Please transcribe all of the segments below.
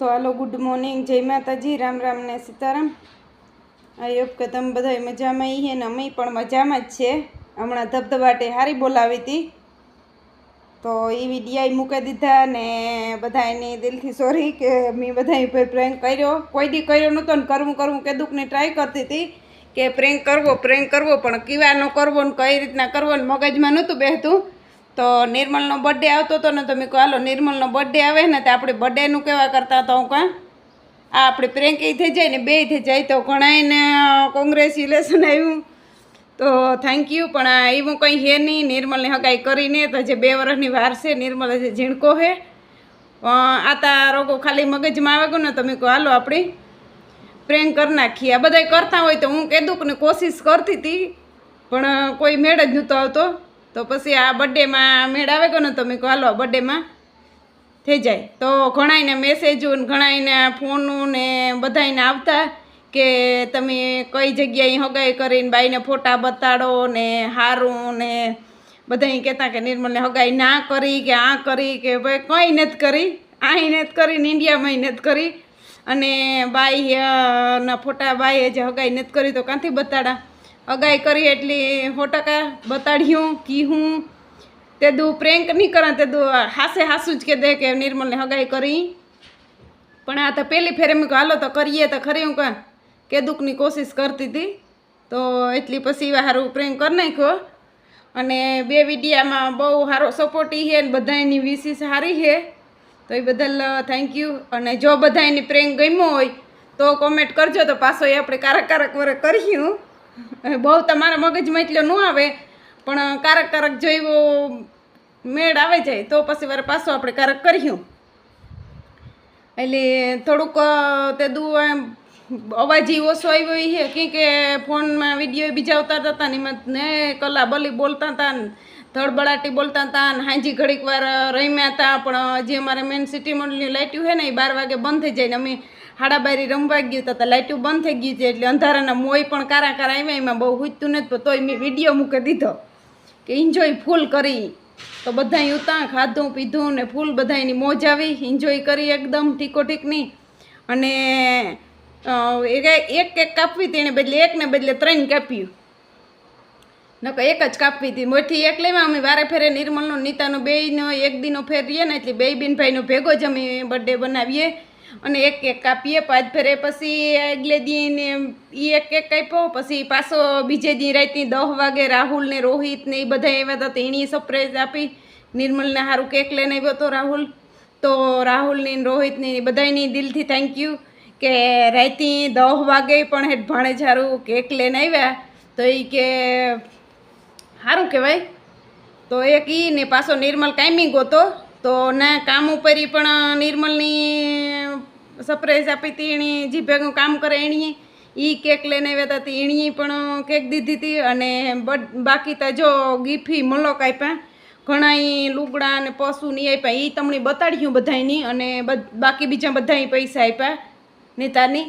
તો હાલો, good morning, જય માતાજી, રામ રામ ને સીતારામ। આઈ હોપ કે તમે બધા મજામાં હે ને અમે પણ મજામાં જ છે। હમણાં ધબધબાટે હારી બોલાવી હતી તો એ વિડીયા મૂકી દીધા ને બધાની દિલથી સોરી કે મેં બધા ઉપર પ્રેન્ક કર્યો। કોઈ દી કર્યો નહોતો ને કરવું કેદુકને ટ્રાય કરતી હતી કે પ્રેન્ક કરવો પણ કેવા ન કરવો ને કઈ રીતના કરવો ને મગજમાં નહોતું બેસતું। તો નિર્મલનો બર્થડે આવતો હતો ને તો મેં કહું હાલો નિર્મલનો બર્થડે આવે ને તો આપણે બર્થડેનું કેવા કરતા તો હું કાં આ આપણે પ્રેન્ક એ થઈ જાય ને બે થઈ જાય તો ઘણાને કોંગ્રેચ્યુલેશન આવ્યું તો થેન્ક યુ। પણ એવું કંઈ હે નહીં, નિર્મલને હગાઈ કરીને તો જે 2 વર્ષની વાર છે, નિર્મલ હજી ઝીણકો છે। આતા રોગો ખાલી મગજમાં આવે ગયો ને તો મેં કહું હાલો આપણે પ્રેન્ક કરી નાખીએ। આ બધા કરતા હોય તો હું કીધું કોશિશ કરતી હતી પણ કોઈ મેળ જ નહોતો આવતો। તો પછી આ બર્થડેમાં મેળ આવે ગયો ને તો મેં કહું હાલો આ બર્થડેમાં થઈ જાય। તો ઘણાઈને મેસેજો ને ઘણાઈને ફોનું ને બધાને આવતા કે તમે કઈ જગ્યાએ હગાઈ કરીને બાઈને ફોટા બતાડો ને હારું ને બધા કહેતા કે નિર્મલને હગાઈ ના કરી કે આ કરી કે ભાઈ કંઈ નથી કરી, અહીં નથી કરી ને ઇન્ડિયામાં નથી કરી અને બાઈના ફોટા બાઈએ જે હગાઈ નથી કરી તો ક્યાંથી બતાડા। હગાઈ કરી એટલી 100% બતાડ્યું કીહું તે દુ પ્રેન્ક નહીં કરે તે દુ હાસું જ કે દે કે નિર્મલને હગાઈ કરી। પણ આ તો પહેલી ફેરે મેં હાલો તો કરીએ તો ખરી હું કાં કે દુઃખની કોશિશ કરતી હતી તો એટલી પછી સારું પ્રેન્ક કરી નાખ્યો। અને 2 વિડીયામાં બહુ સારો સપોર્ટી છે ને બધાની વિશેષ સારી છે તો એ બદલ થેન્ક યુ। અને જો બધાની પ્રેન્ક ગમ્યો હોય તો કોમેન્ટ કરજો તો પાછો એ આપણે કારક વરે કર્યું। બહુ તમારા મગજમાં એટલો ન આવે પણ કારક જો એવો મેળ આવે જાય તો પછી વાર પાછો આપણે કારક કર્યું। એટલે થોડુંક તે દુ અવાજ ઓછો આવ્યો છે કે ફોનમાં વિડીયો બીજા ઉતારતા હતા ને કલા બલી બોલતા હતા ને ધડબડાટી બોલતા હતા ને હાંજી ઘડીક વાર રમ્યા હતા। પણ જે અમારે મેન સિટી મોડલની લાઇટ્યું છે ને એ 12 વાગે બંધ થઈ જાય ને અમે 12:30 રમવા ગયું હતા લાઇટ્યું બંધ થઈ ગઈ છે એટલે અંધારાના મોય પણ કારા આવ્યા એમાં બહુ હુજતું નથી તોય મેં વિડીયો મૂકી દીધો કે એન્જોય ફૂલ કરી। તો બધાય ઉતા ખાધું પીધું ને ફૂલ બધાની મોજ આવી, એન્જોય કરી એકદમ ઠીકોઠીકની। અને એક કાપવી હતી એને બદલે એકને બદલે 3 કાપ્યું નકર એક જ કાપવી હતી મોટી એક લેવા અમે વારે ફેરે નિર્મલનો નીતાનો બેયનો એક દીનો ફેર રહીએ ને એટલે 2 બેન ભાઈનો ભેગો જ અમે બર્થડે બનાવીએ અને એક કાપીએ 5 ફેરે। પછી આગલે દીને એ એક કાપ્યો પછી પાછો બીજે દી રાતની 10 વાગે રાહુલ ને રોહિત ને એ બધા આવ્યા હતા તો એની સરપ્રાઈઝ આપી। નિર્મલને સારું કેક લઈને આવ્યો હતો રાહુલ તો રાહુલની રોહિતની બધાની દિલથી થેન્ક યુ કે રાતની 10 વાગે પણ હેઠ ભાણે સારું કેક લઈને આવ્યા તો એ કે સારું કહેવાય। તો એક ઈ ને પાછો નિર્મલ કાયમી ગોતો તો ના કામ ઉપર પણ નિર્મલની સરપ્રાઈઝ આપી હતી એણે જે ભેગું કામ કરે એણીએ એ કેક લઈને આવ્યા હતા એણીએ પણ કેક દીધી હતી। અને બાકી તો જો ગીફી મલોક આપ્યા ઘણા લુગડા અને પશુની આપ્યા એ તમને બતાડ્યું બધાની અને બાકી બીજા બધાએ પૈસા આપ્યા નેતાની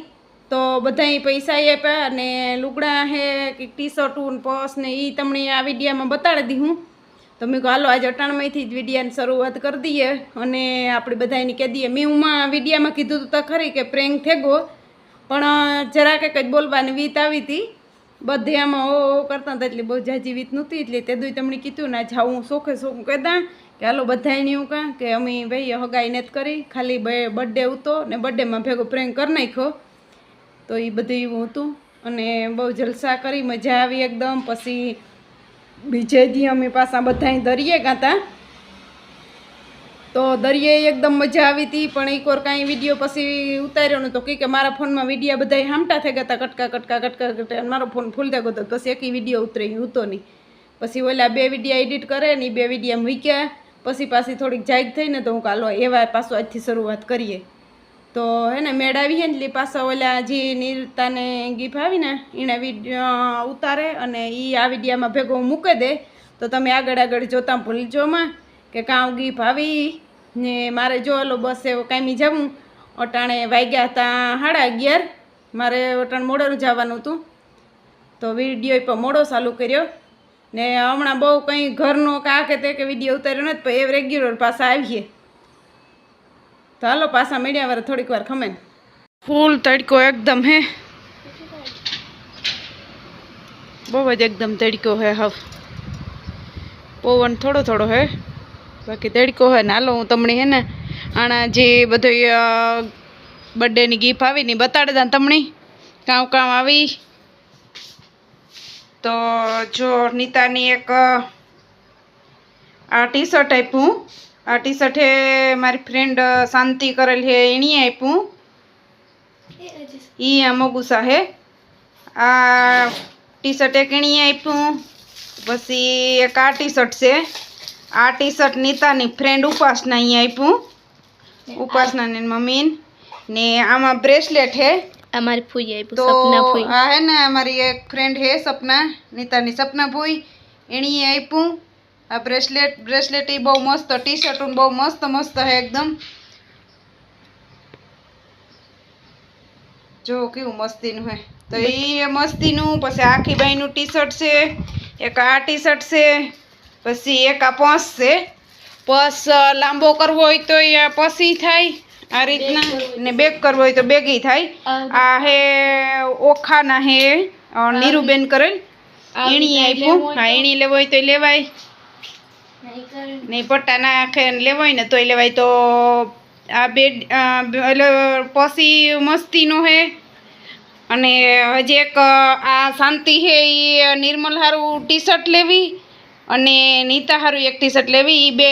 તો બધાએ પૈસા આપ્યા અને લુગડા હે કે ટી શર્ટું પર્સ ને એ તમને આ વિડીયામાં બતાડી દીધું। તો મેં કહું હાલો આજે 98થી જ વિડીયાની શરૂઆત કરી દઈએ અને આપણે બધાને કહી દઈએ। મેં વિડીયામાં કીધું તો ખરી કે પ્રેન્ક થઈ ગયો પણ જરાક કંઈક બોલવાની વીત આવી હતી બધે આમાં ઓ કરતા હતા એટલે બહુ જાજી વીત નહોતી એટલે તે દુઈ તમને કીધું ને આજે હું સોખે કહેતા કે હાલો બધાને હું કાં કે અમે ભાઈ હગાઈ નથી કરી ખાલી બર્થડે હતો ને બર્થડેમાં ભેગો પ્રેન્ક કરી નાખ્યો તો એ બધું એવું હતું અને બહુ જલસા કરી મજા આવી એકદમ। પછી બીજે દી અમે પાછા બધાય દરિયે ગાતા તો દરિયે એકદમ મજા આવી હતી પણ એકવાર કાંઈ વિડીયો પછી ઉતાર્યો ને તો કે મારા ફોનમાં વિડીયો બધાય હામટા થઈ ગયા હતા કટકા મારો ફોન ફૂલ થઈ ગયો હતો પછી એક વિડીયો ઉતરી હતો નહીં। પછી ઓલા 2 વિડીયો એડિટ કરે ને એ 2 વિડીયો મૂક્યા પછી પાછી થોડીક જાગ થઈને તો હું કાલો એવા પાછો આજથી શરૂઆત કરીએ તો હે ને મેળ આવી હે ને એટલે પાછા ઓલા જે નિર્તાને ગીફ આવીને એના વિડીયો ઉતારે અને એ આ વિડીયામાં ભેગો મૂકી દે તો તમે આગળ જોતા ભૂલજોમાં કે કાં ગીફ આવી ને મારે જો લો બસ એવો કાંઈ જવું અટાણે વાગ્યા હતા 11:30 મારે અટાણે મોડું જવાનું હતું તો વિડીયો પણ મોડો ચાલુ કર્યો ને હમણાં બહુ કંઈ ઘરનો કા કે તે કે વિડીયો ઉતાર્યો નથી પણ એ રેગ્યુલર પાછા આવીએ તો હાલો પાછા મીડિયા વાળા થોડીક વાર ખમે ફૂલ તડકો એકદમ હે બહુ જ એકદમ તડકો હે હવે પવન થોડો થોડો હે બાકી તડકો હે ને હાલો હું તમને હે ને આના જે બધું બર્થડેની ગિફ્ટ આવી ને બતાડી દઉં તમને કામ કામ આવી તો જો નીતાની એક આ ટી શર્ટ આપ્યું આ ટી શર્ટ હે મારી ફ્રેન્ડ શાંતિ કરેલ હે એણીએ આપ્યું ઈ આ મોગુસા હે આ ટી શર્ટ એક એણીએ આપ્યું પછી એક આ ટી શર્ટ છે આ ટી શર્ટ નીતાની ફ્રેન્ડ ઉપાસના અહીંયા આપ્યું ઉપાસના ને મમ્મી ને આમાં બ્રેસલેટ હે અમારી ફૂઈ આપ્યું તો સપના ફૂઈ આ હે ને અમારી એક ફ્રેન્ડ હે સપના નીતાની સપના ફૂઈ એણીએ આપ્યું આ બ્રેસલેટ એ બહુ મસ્ત ટી શર્ટ બહુ મસ્ત મસ્ત હે એકદમ જો કેવું મસ્તીનું હે તો એ મસ્તીનું પછી આખી બાઈનું ટી શર્ટ છે એક આ ટી શર્ટ છે પછી એક આ પર્સ છે પર્સ લાંબો કરવો હોય તો એ પસી થાય આ રીતના ને બેગ કરવો હોય તો બેગી થાય આ હે ઓખાના હે નીરુબેન કરેલ એણી આપ્યું હા એણી લેવો હોય તો લેવાય નહીં પટ્ટા નાખે લેવો હોય ને તોય લેવાય તો આ બેડ એટલે પસી મસ્તીનો હે અને હજી એક આ શાંતિ હે એ નિર્મલ હારું ટી શર્ટ લેવી અને નીતા હારું એક ટી શર્ટ લેવી એ બે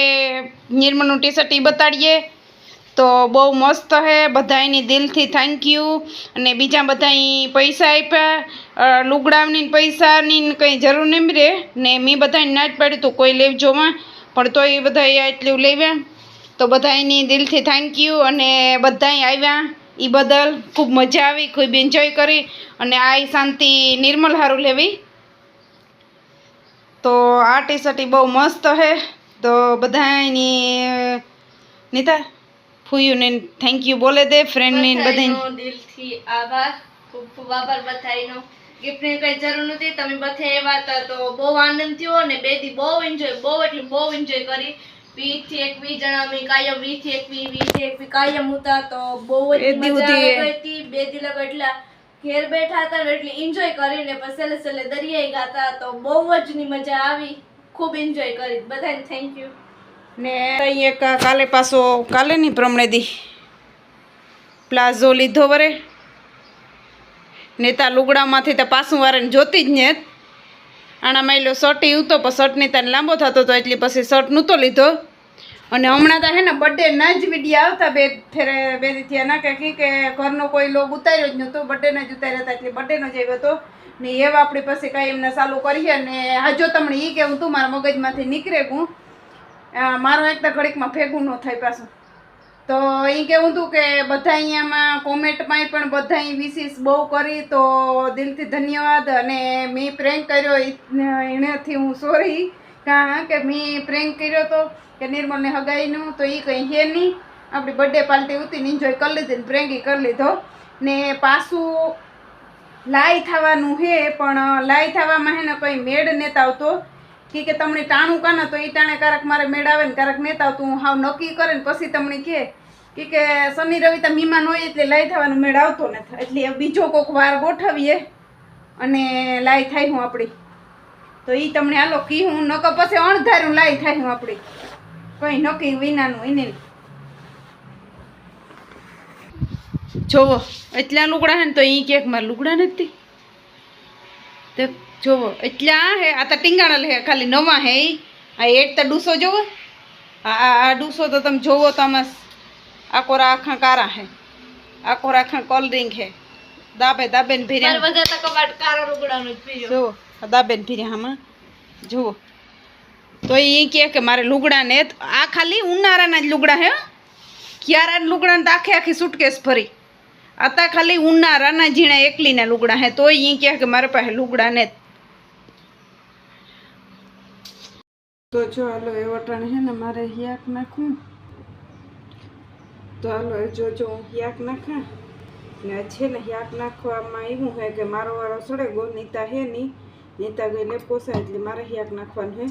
નિર્મલનું ટી શર્ટ એ બતાડીએ તો બહુ મસ્ત હે બધાયની દિલથી થેન્ક યુ અને બીજા બધાય પૈસા આપ્યા લુગડાની પૈસાની કંઈ જરૂર નહીં રહે ને મેં બધાને ના જ પાડ્યું તો કોઈ લેવજોમાં પણ તોય બધા એટલું લેવ્યા તો બધાયની દિલથી થેન્ક યુ અને બધાય આવ્યા એ બદલ ખૂબ મજા આવી ખૂબ એન્જોય કરી અને આ શાંતિ નિર્મલ હારું લેવી તો આ ટી શર્ટ બહુ મસ્ત હે તો બધાની નીતા ફૂયુને થેન્ક યુ બોલે દે ફ્રેન્ડને બધાને દિલથી આભાર ખૂબ ખૂબ આભાર બધાયનો ગિફ્ટની કઈ જરૂર નથી તમે બધા એવા હતા તો બહુ આનંદ થયો અને બે દી બહુ એન્જોય બહુ એન્જોય કરી 20 થી 21 જણા અમે કાયમ 20 થી 21 કાયમ હતા તો બહુ જ મજા આવી હતી બે દી લગ એટલા ઘેર બેઠા હતા એટલે એન્જોય કરીને પછી છેલ્લે દરિયાઈ ગાતા તો બહુ જ ની મજા આવી ખૂબ એન્જોય કરી બધાને થેન્ક યુ ને એક કાલે પાછો કાલે ની પ્રમણે દી પ્લાઝો લીધો વરે નેતા લુગડામાંથી તો પાછું વારે જોતી જ ને આના માયલો શર્ટ ઉતો પણ શર્ટની તાને લાંબો થતો હતો એટલે પછી શર્ટ નહોતો લીધો અને હમણાં તો હે ને બર્થડેના જ વિડીયો આવતા બે થયા ના કે ઘરનો કોઈ લોગ ઉતાર્યો જ નહોતો બર્થડેના જ ઉતાર્યા હતા એટલે બર્થડેનો જ આવ્યો હતો ને એવા આપણી પાસે કાંઈ એમને ચાલુ કરીએ ને હાજો તમને એ કેવું તું મારા મગજમાંથી નીકળે હું મારો એક તો ઘડીકમાં ભેગું ન થાય પાછું તો એ કેવું હતું કે બધા અહીંયામાં કોમેન્ટમાં પણ બધા વિશેષ બહુ કરી તો દિલથી ધન્યવાદ અને મેં પ્રેન્ક કર્યો એનાથી હું સોરી કારણ કે મેં પ્રેન્ક કર્યો હતો કે નિર્મલને હગાઈનું તો એ કંઈ હે નહીં આપણી બર્થડે પાર્ટી હતી ને એન્જોય કરી લીધી ને પ્રેન્કી કરી લીધો ને પાછું લાઈ થવાનું હે પણ લાઈ થવામાં હે ને કંઈ મેળ નેતા આવતો કે તમને ટાણું કાના તો એ ટાણે કારક મારે મેળ આવે ને કારક નેતા આવતું હું હાવ નક્કી કરે ને પછી તમને કે શનિ રવિ તો મહેમાન હોય એટલે લાઈ થવાનો મેળ આવતો નથી એટલે બીજો કોઈક વાર ગોઠવીએ અને લાઈ થાય હું આપણી તો એ તમને હાલો કી હું નકો પછી અણધારું લાઈ થાય હું આપણી કંઈ નક્કી વિનાનું એને જોવો એટલા લુગડા હે ને તો એ ક્યાંક મારા લુગડા નથી તો જોવો એટલા હે આ તો ટીંગાણલ હે ખાલી નવા હે આ એટ તો ડૂસો જોવો આ ડૂસો તો તમે જોવો તો આમાં આકોરા આખા કારા હે આકોરા આખા કોલ્ડ્રિંક હે દાબે ને ભીર્યા બધા તો કબાટ કારો લુગડાનો જ પીર્યો જોવો દાબે ને ભીર્યા આમાં જોવો તો એ કે મારે લુગડા ને આ ખાલી ઉનાળાના જ લુગડા હે ક્યારા લુગડા ને તો આખી સુટકેસ ભરી આતા ખાલી ઉનાળાના ઝીણા એકલીના લુગડા હે તો એ કે મારે પાસે લુગડા ને તો જો હાલો એ વટાણ હે ને મારે હિયાક નાખું તો હાલો જો હું હિયાક નાખા ને છે ને હિયાક નાખવામાં એવું હે કે મારો વાળો સડે ગો નીતા હે નહીં નીતા ગઈને પોસાય એટલે મારે હિયાક નાખવાનું હે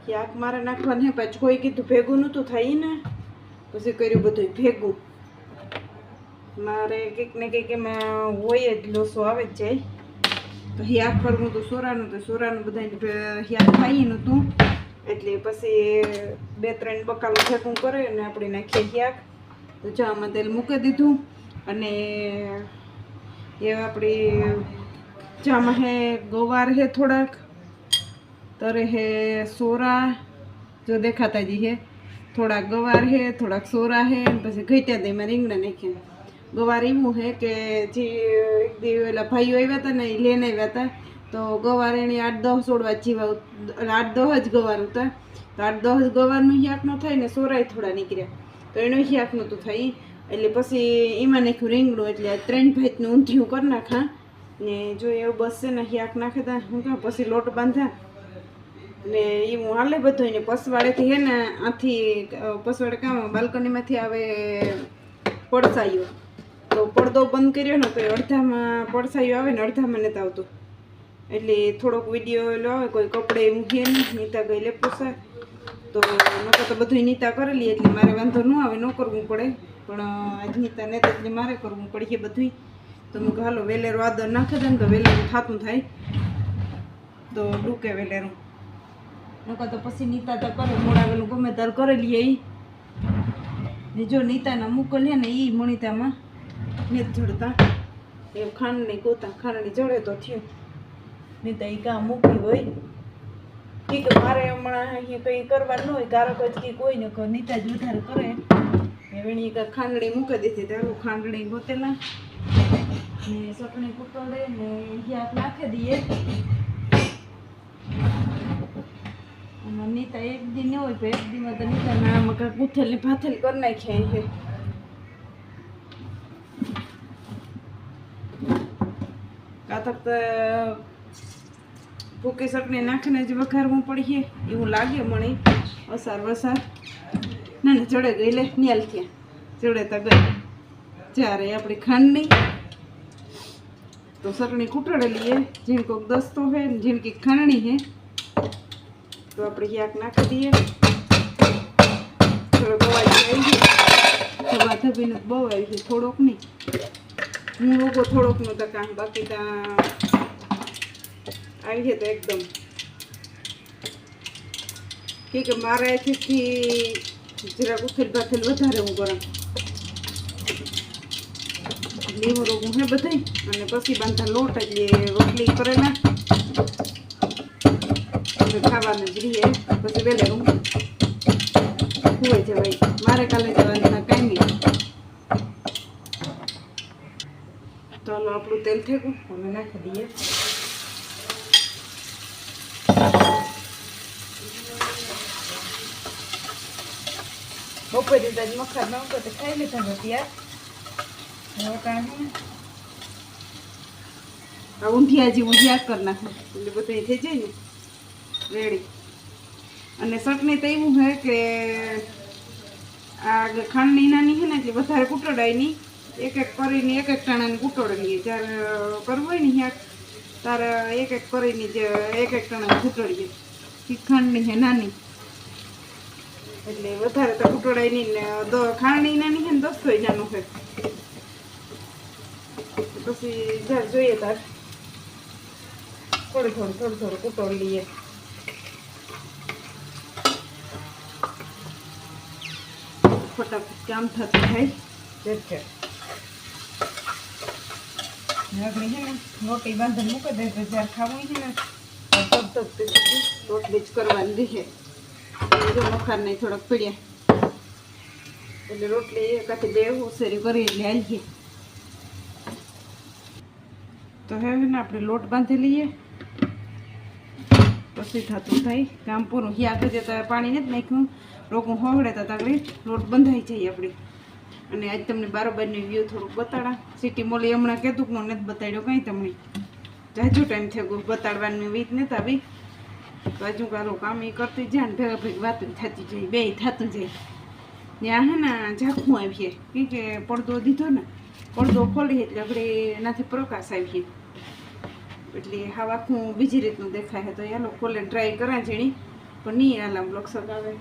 હિયાક મારે નાખવાનું હે પછી કોઈ કીધું ભેગું નહોતું થાય ને પછી કર્યું બધું ભેગું. મારે કંઈક ને કંઈક એમાં હોય જ, લોસો આવે જ જાય. તો હિયાક કરવું તો સોરાનું બધા હિયાક ખાઈ નહોતું, એટલે પછી 2-3 બકાલું ભેગું કરે અને આપણે નાખીએ હિયાક. તો ચામાં તેલ મૂકી દીધું અને એ આપણી ચામાં હે ગવાર હે થોડાક, તરે હે સોરા જો દેખાતા જ હે, થોડાક ગવાર હે, થોડાક સોરા હે, પછી ઘટ્યા દે એમાં રીંગણા નાખ્યા. ગવાર એવું છે કે જે એક દી ઓલા ભાઈઓ આવ્યા હતા ને એ લઈને આવ્યા હતા, તો ગવાર એની 8-10 છોડવા જીવા, 8-10 જ ગવાર હતા. તો 8-10 ગવારનું શાક ન થાય ને સોરાય થોડા નીકળ્યા, તો એનું શાક નહોતું થાય. એટલે પછી એમાં નાખ્યું રીંગણું, એટલે 3 ભાતનું ઊંધિયું કરી નાખા ને જો એવું બસ છે ને શાક નાખે તા હું કાં પછી લોટ બાંધા ને એવું હાલે બધું. ને પસવાડેથી હે ને આથી પસવાડે કામ બાલ્કનીમાંથી આવે પડસાયો, તો પડદો બંધ કર્યો ને તો અડધામાં પડસાયો આવે ને અડધામાં નથી આવતો. એટલે થોડોક વિડીયો એલો આવે, કોઈ કપડે મૂકીએ નહીં, નીતા ગઈ લે પૂછાય તો નકર તો બધું નીતા કરેલી એટલે મારે વાંધો ન આવે, ન કરવું પડે. પણ આજ નીતા ને એટલે મારે કરવું પડે બધું. તો મેં હાલો વેલેરો આદર નાખે દે ને તો વેલેરું થતું થાય, તો ડૂકે વેલેરું. નકર તો પછી નીતા તો કરે મોડાવેલું ગમે તાર કરેલી એ ને. જો નીતાના મોકલીએ ને એ મણિતામાં નથી જડતા, એ ખાંડની ગોતા ખાંડની જડે તો થયું. નીતા એ કાં મૂકી હોય કે મારે હમણાં અહીંયા કંઈ કરવાનું ન હોય, કારક જ કે કોઈ ને નીતા જ વધારે કરે. એની ખાંડણી મૂકી દીધી, તારું ખાંડણી ગોતેલા ને ચટણી કૂટોડે ને હિયાક નાખી દઈએ. અને નીતા એક દી ન હોય તો એક દીમાં તો નીતાના આમાં કાંઈક ગૂંથેલી ભાથેલી કરી નાખ્યા છે. કાતક તો ભૂકી ચટણી નાખીને જ વઘારવું પડીએ એવું લાગે મને. અસાર વસાર ના ને ચડે ગઈ લે ન્યાલ થયા, ચડે તો ગઈ. જ્યારે આપણી ખાંડની તો ચટણી કૂટડેલી હે, ઝીણકોક દસ્તો હે ને ઝીણકી ખાંડણી હે, તો આપણે યાક નાખી દઈએ. થોડોક અવાજ આવી ગયો, હવા ધબીને બહુ આવી ગઈ, થોડોક નહીં. હું લોકો થોડોક નું તો કામ, બાકી ત્યાં આવી છે તો એકદમ કે મારે અહીંથી જરાક ઉથેલ ભાથેલ વધારે હું ગરમ લીંબુ રોગું હે બધાય. અને પછી બાંધા લોટ એટલે રોટલી કરેલા ખાવાનું જ રહીએ. પછી વેલેરું હોય જવાય, મારે કાલે જવાનું કાંઈ નહીં. તો હાલો આપણું તેલ થેકું અમે નાખી દઈએ. બપોરે જ મખા નહોતો તો ખાઈ લીધા હતા યાર. હવે કાંઈ આ ઊંધિયા જેવું યાદ કરી નાખું એટલે બધું થઈ જાય ને રેડી. અને ચટણી તો એવું છે કે આ ખાંડની નાની છે ને એટલે વધારે કૂટડાય નહીં, એક એક કરીને એક એક ટાણાની કૂટડીએ. જ્યારે કરવું હોય ને યાદ તારે એક એક કરીને જ એક એક ટાણાની કૂટડીએ. ખાંડની છે નાની એટલે વધારે તો કૂટડાય નહીં ને. ખાંડની નાની છે ને દોસ્તોય નાનું છે, પછી જ્યારે જોઈએ તાર થોડું કૂટોડી લઈએ. ફટાફટ કામ થતું થાય. આગળ છે ને રોટી બાંધીને મૂકી દે તો જ્યારે ખાવું છે ને તબ રોટલી જ કરવાની રહે. મખાન નહીં થોડાક પીડ્યા એટલે રોટલી એકાથી 2 ઉસેરી કરી એટલે હાલીએ. તો હવે ને આપણે લોટ બાંધી લઈએ પછી થતું થાય કામ પૂરું. હિયા તો પાણી નથી નાખ્યું, રોકું હોવડે તો તાગડી લોટ બંધાઈ જાય આપણી. અને આજ તમને બારોબારની વ્યૂ થોડુંક બતાડા. સિટી મોલી હમણાં કીધું કે નથી બતાડ્યો કંઈ તમને, જાજુ ટાઈમ થઈ ગયો બતાડવાની વીત નથી આવી. તો હજુ કાલો કામ એ કરતી જાય ને ભેગા ભેગી વાત થતી જાય, બે થતું જાય. ત્યાં હે ને ઝાંખું આવીએ કે પડદો દીધો ને, પડદો ખોલી એટલે આપણે એનાથી પ્રકાશ આવીએ એટલે હા આખું બીજી રીતનું દેખાય. તો યાલો ખોલે ટ્રાય કરા જેણી પણ નહીં આલામ લક્ષક આવે.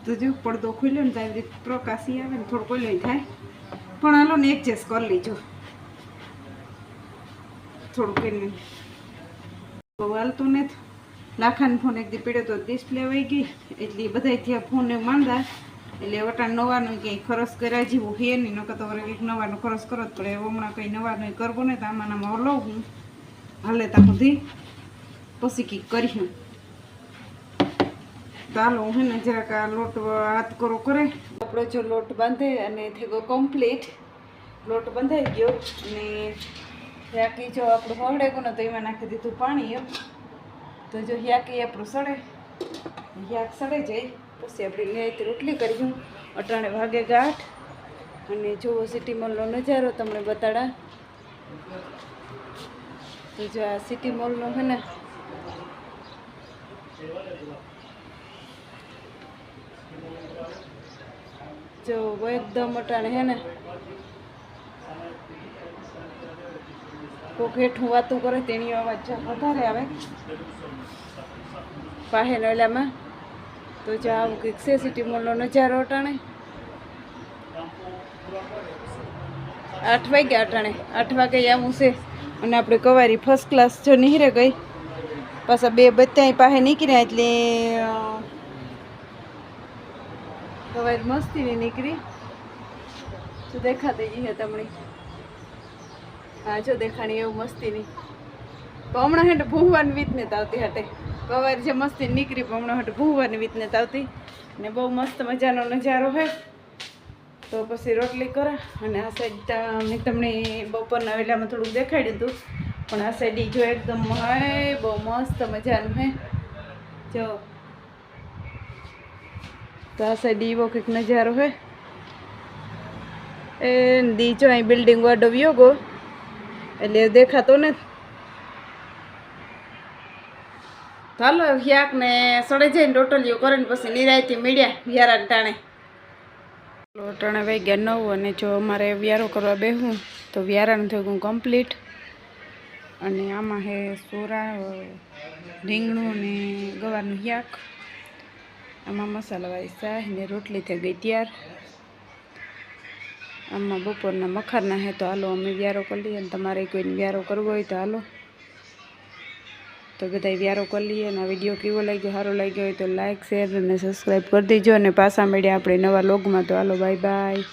તો જો પડદો ખુલ્યો ને ત્યાં પ્રકાશી આવે ને થોડું ખુલ્લો થાય, પણ હાલો ને એડજસ્ટ કરી લીજો થોડુંક એને બહુ હાલતું નથી. લાખાનો ફોન એક દી પીડ્યો તો ડિસ્પ્લે વહી ગઈ, એટલે બધા ત્યાં ફોનને માંદા, એટલે વટાણ નવાનું કંઈ ખરસ કર્યા જેવું હે નહીં, નકર તો વરે કંઈક નવાનું ખરસ કરો જ પડે. હમણાં કંઈ નવાનું કરવું ને તો આમાં લઉં હું હાલે ત્યાં સુધી પછી કંઈક કર્યું. ચાલો હું ને જરાક આ લોટ હાથ કરો કરે. આપણો જો લોટ બાંધે અને થઈ ગયો કમ્પ્લીટ, લોટ બંધાઈ ગયો. અને યાકી જો આપણું હવડે ગયું ને તો એમાં નાખી દીધું પાણી એમ. તો જો યાકી આપણું સડે, યાક સડે જાય પછી આપણે લેતી રોટલી કર્યું. અટાણે વાગે 8 અને જુઓ સિટી મોલનો નજારો તમને બતાડા. તો જો આ સિટી મોલનો છે ને જો એકદમ અટાણે હે ને કોક હેઠું વાતું કરે તેની અવાજ વધારે આવે પાહે નોલામાં. તો જો આવું કંઈક છે સિટી મોલનો નજારો અટાણે. 8 વાગ્યા અટાણે, 8 વાગે આવું છે. અને આપણે કવારી ફર્સ્ટ ક્લાસ જો નીહરે ગઈ, પાછા 2 બચ્ચા પાસે નીકળ્યા એટલે કવારી મસ્તીની નીકળી. જો દેખાતી ગઈ હે તમને, હા જો દેખાણી એવું મસ્તીની. પણ હમણાં હેઠ ભૂંવાની વીતનેત આવતી હટે કવારી જે મસ્તી નીકળી, પણ હમણાં હેઠ ભૂંવાની વીતનેત આવતી. ને બહુ મસ્ત મજાનો નજારો છે. તો પછી રોટલી કરે. અને આ સાઈડ મેં તમને બપોરના વેલામાં થોડુંક દેખાડ્યું હતું, પણ આ સાઈડ જો એકદમ હાય બહુ મસ્ત મજાનું હે જો. તો આ સાઈડ એવો કંઈક નજારો હે. એ દી જો અહીં બિલ્ડિંગ વાડો વ્યો ગો એટલે દેખાતો ને. ચાલો યાક ને સડે જઈને રોટલીઓ કરે ને પછી નિરાયતી મીડ્યા વ્યારા ટાણે. ટાણે વાગ્યા 9 અને જો અમારે વ્યારો કરવા બેહું તો વ્યારાનું થઈ ગયું કમ્પ્લીટ. અને આમાં હે સોરા, રીંગણું અને ગવારનું શાક, આમાં મસાલાવાળી શાહ ને રોટલી થઈ ગઈ તૈયાર. આમાં બપોરના મખારના હે. તો હાલો અમે વ્યારો કરી લઈએ. અને તમારે કોઈને વ્યારો કરવો હોય તો હાલો તો બધા વ્યારો કરી લઈએ. અને આ વિડીયો કેવો લાગ્યો, સારો લાગ્યો હોય તો લાઇક, શેર અને સબસ્ક્રાઈબ કરી દેજો. અને પાછા મળ્યા આપણે નવા લોગમાં. તો હાલો bye bye.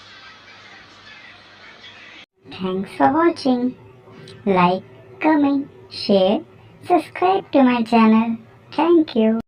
Thanks for watching. Like, comment, share, subscribe to my channel. Thank you.